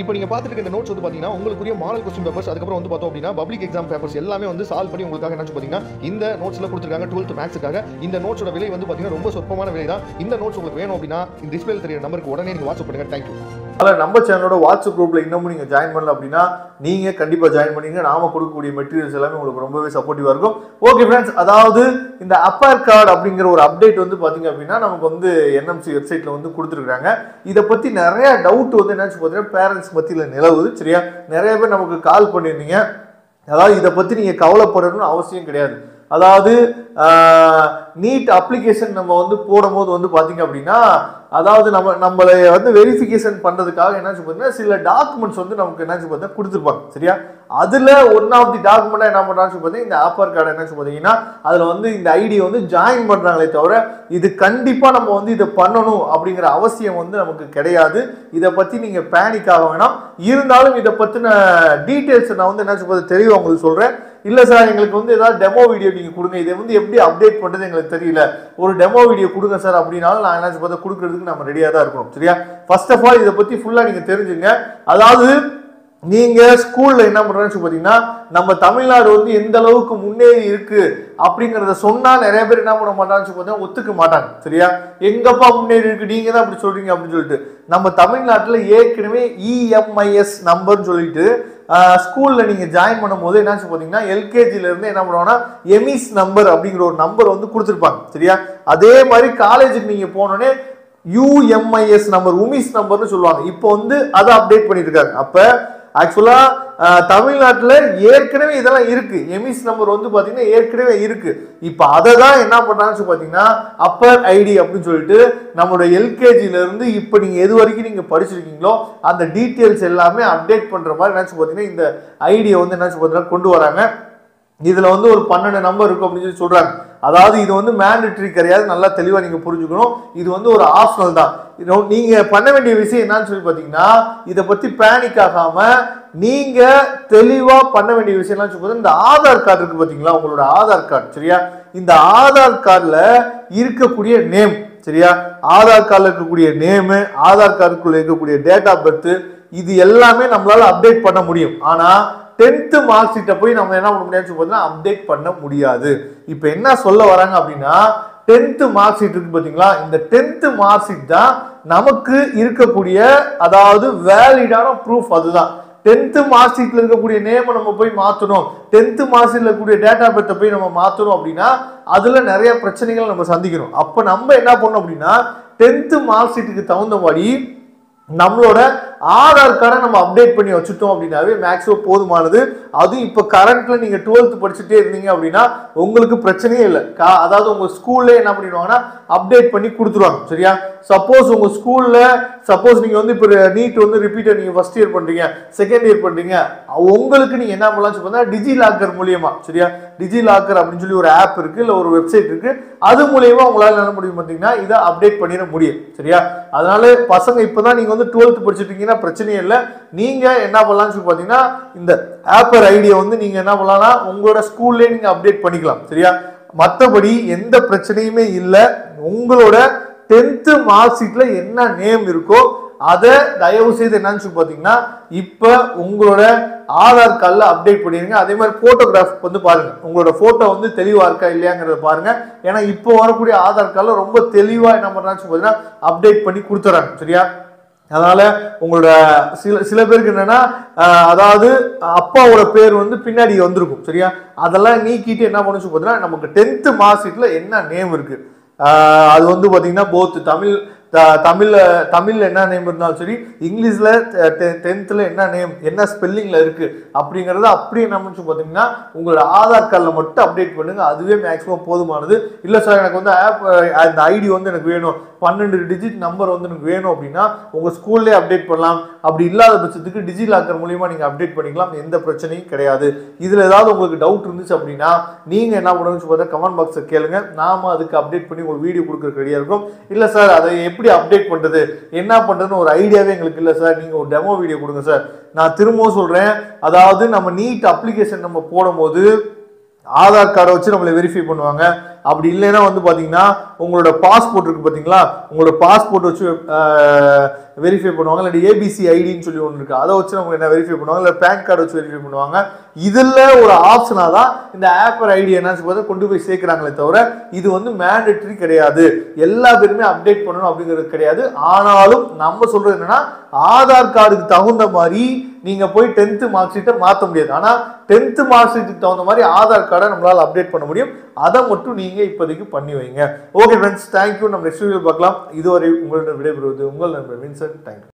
இப்போ நீங்க பார்த்துட்டு இருக்க இந்த நோட்ஸ் வந்து பாத்தீங்கன்னா உங்களுக்குரிய மாடல் क्वेश्चन பேப்பர்ஸ் அதுக்கப்புறம் வந்து பார்த்தோம் அப்படின்னா பப்ளிக் எக்ஸாம் பேப்பர்ஸ் எல்லாமே வந்து சால்வ் பண்ணி உங்களுக்காக என்ன பாத்தீங்கன்னா இந்த நோட்ஸ்ல கொடுத்துருக்காங்க 12th மேக்ஸுக்காக. இந்த நோட்ஸோட விலை வந்து பாத்தீங்கன்னா ரொம்ப சொற்பமான விலை தான். இந்த நோட்ஸ் உங்களுக்கு வேணும் அப்படின்னா இந்த டிஸ்பிளேல தெரியுற நம்பருக்கு உடனே நீங்க வாட்ஸ்அப் பண்ணுங்க. தேங்க்யூ. நம்ம சேனலோட வாட்ஸ்அப் குரூப்ல இன்னமும் நீங்க ஜாயின் பண்ணல அப்படின்னா நீங்க கண்டிப்பா ஜாயின் பண்ணீங்க. நாம கொடுக்கக்கூடிய மெட்டீரியல்ஸ் எல்லாமே உங்களுக்கு ரொம்பவே சப்போர்ட்டிவா இருக்கும். ஓகே ஃப்ரெண்ட்ஸ், அதாவது இந்த அப்பர் கார்டு அப்படிங்கிற ஒரு அப்டேட் வந்து பாத்தீங்க அப்படின்னா நமக்கு வந்து NMC வெப்சைட்ல வந்து கொடுத்துருக்காங்க. இதை பத்தி நிறைய டவுட் வந்து என்ன பார்த்தீங்கன்னா பேரண்ட்ஸ் மத்தியில நிலவுது. சரியா, நிறைய பேர் நமக்கு கால் பண்ணியிருந்தீங்க. அதாவது இதை பத்தி நீங்க கவலைப்படணும்னு அவசியம் கிடையாது. அதாவது நீட் அப்ளிகேஷன் நம்ம வந்து போடும்போது வந்து பாத்தீங்க அப்படின்னா அதாவது நம்மளை வந்து வெரிஃபிகேஷன் பண்றதுக்காக என்ன பார்த்தீங்கன்னா சில டாக்குமெண்ட்ஸ் வந்து நமக்கு என்ன பார்த்தீங்கன்னா கொடுத்துருப்பாங்க. சரியா, அதுல ஒன் ஆஃப் தி டாக்குமெண்டா என்ன பண்றாங்க பார்த்தீங்கன்னா இந்த ஆப்பர் கார்டு என்ன பார்த்தீங்கன்னா அதுல வந்து இந்த ஐடியை வந்து ஜாயின் பண்றாங்களே தவிர இது கண்டிப்பா நம்ம வந்து இதை பண்ணணும் அப்படிங்கிற அவசியம் வந்து நமக்கு கிடையாது. இதை பத்தி நீங்க பேனிக் ஆக வேணாம். இருந்தாலும் இதை பத்தின டீடைல்ஸ் நான் வந்து என்ன தெளிவா உங்களுக்கு சொல்றேன். இல்ல சார், எங்களுக்கு வந்து ஏதாவது டெமோ வீடியோ நீங்க கொடுங்க, இதை வந்து எப்படி அப்டேட் பண்றது எங்களுக்கு தெரியல, ஒரு டெமோ வீடியோ கொடுங்க சார் அப்படின்னாலும் நான் என்ன பார்த்தா கொடுக்கறதுக்கு நம்ம ரெடியா தான் இருக்கணும். சரியா, ஃபர்ஸ்ட் ஆஃப் ஆல் இதை பத்தி ஃபுல்லா நீங்க தெரிஞ்சுங்க. அதாவது நீங்க ஸ்கூல்ல என்ன பண்றேன்னு பாத்தீங்கன்னா நம்ம தமிழ்நாடு வந்து எந்த அளவுக்கு முன்னேறி இருக்கு அப்படிங்கறத சொன்னா நிறைய பேர் என்ன பண்ண மாட்டாங்கன்னு பார்த்தீங்கன்னா ஒத்துக்க மாட்டாங்க. சரியா, எங்கப்பா முன்னேறி இருக்கு, நீங்க தான் அப்படி சொல்றீங்க அப்படின்னு சொல்லிட்டு நம்ம தமிழ்நாட்டுல ஏற்கனவே EMIS நம்பர்னு சொல்லிட்டு ஸ்கூல்ல நீங்க ஜாயின் பண்ணும் போது என்ன பாத்தீங்கன்னா எல்கேஜில இருந்து என்ன பண்ணுவாங்கன்னா எமிஸ் நம்பர் அப்படிங்கிற ஒரு நம்பர் வந்து கொடுத்துருப்பாங்க. சரியா, அதே மாதிரி காலேஜுக்கு நீங்க போனோடனே UMIS நம்பர் உமிஸ் நம்பர்னு சொல்லுவாங்க. இப்போ வந்து அதை அப்டேட் பண்ணிட்டு இருக்காங்க. அப்ப ஆக்சுவலா தமிழ்நாட்டுல ஏற்கனவே இதெல்லாம் இருக்கு. எமிஸ் நம்பர் வந்து பாத்தீங்கன்னா ஏற்கனவே இருக்கு. இப்ப அதை தான் என்ன பண்றாங்கன்னு பாத்தீங்கன்னா அப்பர் ஐடி அப்படின்னு சொல்லிட்டு நம்மளோட எல்கேஜில இருந்து இப்ப நீங்க எது வரைக்கும் நீங்க படிச்சிருக்கீங்களோ அந்த டீட்டெயில்ஸ் எல்லாமே அப்டேட் பண்ற மாதிரி என்ன பாத்தீங்கன்னா இந்த ஐடியை வந்து என்ன பாத்தீங்கன்னா கொண்டு வராங்க. இதுல வந்து ஒரு 12 நம்பர் இருக்கும் அப்படின்னு சொல்லி சொல்றாங்க. அதாவது இது வந்து மேண்டேட்டரி கிடையாது, நல்லா தெளிவா நீங்க புரிஞ்சுக்கணும். இது வந்து ஒரு ஆப்ஷனல் தான். நீங்க பண்ண வேண்டிய விஷயம் என்னன்னு சொல்லி பாத்தீங்கன்னா இதை பத்தி பேனிக் ஆகாம நீங்க தெளிவா பண்ண வேண்டிய விஷயம் என்னன்னு சொல்லி இந்த ஆதார் கார்டு இருக்கு பாத்தீங்களா, உங்களோட ஆதார் கார்டு. சரியா, இந்த ஆதார் கார்டுல இருக்கக்கூடிய நேம், சரியா, ஆதார் கார்டுல இருக்கக்கூடிய நேமு, ஆதார் கார்டுக்குள்ள இருக்கக்கூடிய டேட் ஆஃப் பர்த், இது எல்லாமே நம்மளால அப்டேட் பண்ண முடியும். ஆனா 10th மார்க் ஷீட்டை போய் நம்ம என்ன பண்ண முடியாது அப்டேட் பண்ண முடியாது. இப்ப என்ன சொல்ல வராங்க அப்படின்னா 10th மார்க் ஷீட் இருக்கு பாத்தீங்களா, இந்த 10th மார்க் ஷீட் தான் நமக்கு இருக்கக்கூடிய அதாவது வேலிடான ப்ரூஃப். அதுதான் 10th மார்க் ஷீட்ல இருக்கக்கூடிய நேம் நம்ம போய் மாத்தணும், 10th மார்க் ஷீட்ல இருக்கக்கூடிய டேட் ஆஃப் பர்த் போய் நம்ம மாத்தணும் அப்படின்னா அதுல நிறைய பிரச்சனைகள் நம்ம சந்திக்கணும். அப்ப நம்ம என்ன பண்ணணும் அப்படின்னா 10th மார்க் ஷீட்டுக்கு தகுந்தபடி நம்மளோட ஆதார் கார்டை நம்ம அப்டேட் பண்ணி வச்சுட்டோம் அப்படின்னாவே மேக்ஸிமம் போதுமானது. அதுவும் இப்ப கரண்ட்ல நீங்க 12th படிச்சுட்டே இருந்தீங்க அப்படின்னா உங்களுக்கு பிரச்சனையே இல்லை. அதாவது உங்க ஸ்கூல்ல என்ன பண்ணிடுவாங்கன்னா அப்டேட் பண்ணி கொடுத்துருவாங்க. சரியா, சப்போஸ் உங்க ஸ்கூல்ல சப்போஸ் நீங்க வந்து இப்ப நீட் வந்து ரிப்பீட்டர் நீங்க ஃபர்ஸ்ட் இயர் பண்றீங்க, செகண்ட் இயர் பண்றீங்க, உங்களுக்கு நீங்க என்ன பண்ணலாம் சொன்னா டிஜி லாக்கர் மூலியமா, சரியா, டிஜி லாக்கர் அப்படின்னு சொல்லி ஒரு ஆப் இருக்கு, இல்ல ஒரு வெப்சைட் இருக்கு, அது மூலியமா உங்களால என்ன முடியும் பாத்தீங்கன்னா இதை அப்டேட் பண்ணிட முடியும். சரியா, அதனால பசங்க இப்பதான் நீங்க வந்து 12th படிச்சுட்டீங்கன்னா பிரச்சனையே இல்லை. நீங்க என்ன பண்ணலாம்னு சொல்லி பாத்தீங்கன்னா இந்த ஆப்பர் ஐடியா வந்து நீங்க என்ன பண்ணலாம்னா உங்களோட ஸ்கூல்ல நீங்க அப்டேட் பண்ணிக்கலாம். சரியா, மற்றபடி எந்த பிரச்சனையுமே இல்லை. உங்களோட 10th மார்க் ஷீட்ல என்ன நேம் இருக்கோ அதை தயவு செய்து என்னன்னு சொல்லி பாத்தீங்கன்னா இப்ப உங்களோட ஆதார் கார்டுல அப்டேட் பண்ணிருங்க. அதே மாதிரி போட்டோகிராஃப் வந்து பாருங்க, உங்களோட போட்டோ வந்து தெளிவா இருக்கா இல்லையாங்கிறத பாருங்க. ஏன்னா இப்போ வரக்கூடிய ஆதார் கார்டுல ரொம்ப தெளிவா என்ன பண்றான்னு சொல்லி பாத்தீங்கன்னா அப்டேட் பண்ணி கொடுத்துறாங்க. சரியா, அதனால உங்களோட சில பேருக்கு என்னன்னா அதாவது அப்பாவோட பேர் வந்து பின்னாடி வந்திருக்கும். சரியா, அதெல்லாம் நீக்கிட்டு என்ன பண்ணுச்சு பார்த்தீங்கன்னா நமக்கு 10th மார்க் ஷீட்ல என்ன நேம் இருக்கு அது வந்து பாத்தீங்கன்னா போத் தமிழ்ல என்ன நேம் இருந்தாலும் சரி, இங்கிலீஷ்ல 10th என்ன நேம் என்ன ஸ்பெல்லிங்ல இருக்கு அப்படிங்கறத அப்படியே என்ன பண்ணி பாத்தீங்கன்னா உங்களோட ஆதார் கார்டுல மட்டும் அப்டேட் பண்ணுங்க. அதுவே மேக்ஸிமம் போதுமானது. இல்ல சார் எனக்கு வந்து ஆப் அந்த ஐடி வந்து எனக்கு வேணும், 12 டிஜிட் நம்பர் வந்து எனக்கு வேணும் அப்படின்னா உங்க ஸ்கூல்லே அப்டேட் பண்ணலாம். அப்படி இல்லாத பட்சத்துக்கு டிஜி லாக்கர் மூலியமா நீங்க அப்டேட் பண்ணிக்கலாம், எந்த பிரச்சனையும் கிடையாது. இதுல ஏதாவது உங்களுக்கு டவுட் இருந்துச்சு அப்படின்னா நீங்க என்ன பண்ணுங்க பார்த்தா கமெண்ட் பாக்ஸ்ல கேளுங்க, நாம அதுக்கு அப்டேட் பண்ணி உங்களுக்கு வீடியோ கொடுக்கறதுக்கு ரெடியா இருக்கும். இல்ல சார் அதை எப்படி அப்டேட் பண்றது என்ன பண்றதுன்னு ஒரு ஐடியாவே எங்களுக்கு இல்ல சார், நீங்க ஒரு டெமோ வீடியோ கொடுங்க சார். நான் திரும்பவும் சொல்றேன், அதாவது நம்ம நீட் அப்ளிகேஷன் நம்ம போடும்போது ஆதார் கார்டை வச்சு நம்மளை வெரிஃபை பண்ணுவாங்க. அப்படி இல்லைன்னா வந்து பாத்தீங்கன்னா உங்களோட பாஸ்போர்ட் இருக்கு பாத்தீங்களா, உங்களோட பாஸ்போர்ட் வச்சு வெரிஃபை பண்ணுவாங்க. இல்லாட்டி ஏபிசி ஐடின்னு சொல்லி ஒன்று இருக்கு, அதை வச்சு நம்ம என்ன வெரிஃபை பண்ணுவாங்க, இல்லை பேன் கார்டு வச்சு வெரிஃபை பண்ணுவாங்க. இதுல ஒரு ஆப்ஷனா தான் இந்த ஆப்பர் ஐடி என்னாச்சு பார்த்தா கொண்டு போய் சேர்க்கிறாங்களே தவிர இது வந்து மேண்டேட்டரி கிடையாது. எல்லா பேருமே அப்டேட் பண்ணணும் அப்படிங்கிறது கிடையாது. ஆனாலும் நம்ம சொல்றது என்னன்னா, ஆதார் கார்டுக்கு தகுந்த மாதிரி நீங்க போய் 10th மார்க் ஷீட்டை மாற்ற முடியாது. ஆனா 10th மார்க் ஷீட்டுக்கு தகுந்த மாதிரி ஆதார் கார்டை நம்மளால அப்டேட் பண்ண முடியும். அதை மட்டும் நீங்க இப்போதைக்கு பண்ணி வைங்க. Okay friends, thank you. நம்ம நெக்ஸ்ட் வீடியோ பார்க்கலாம். இதுவரை உங்களிடம் விடைபெறுவது உங்கள் நண்பர் வின்சென்ட். தேங்க்யூ.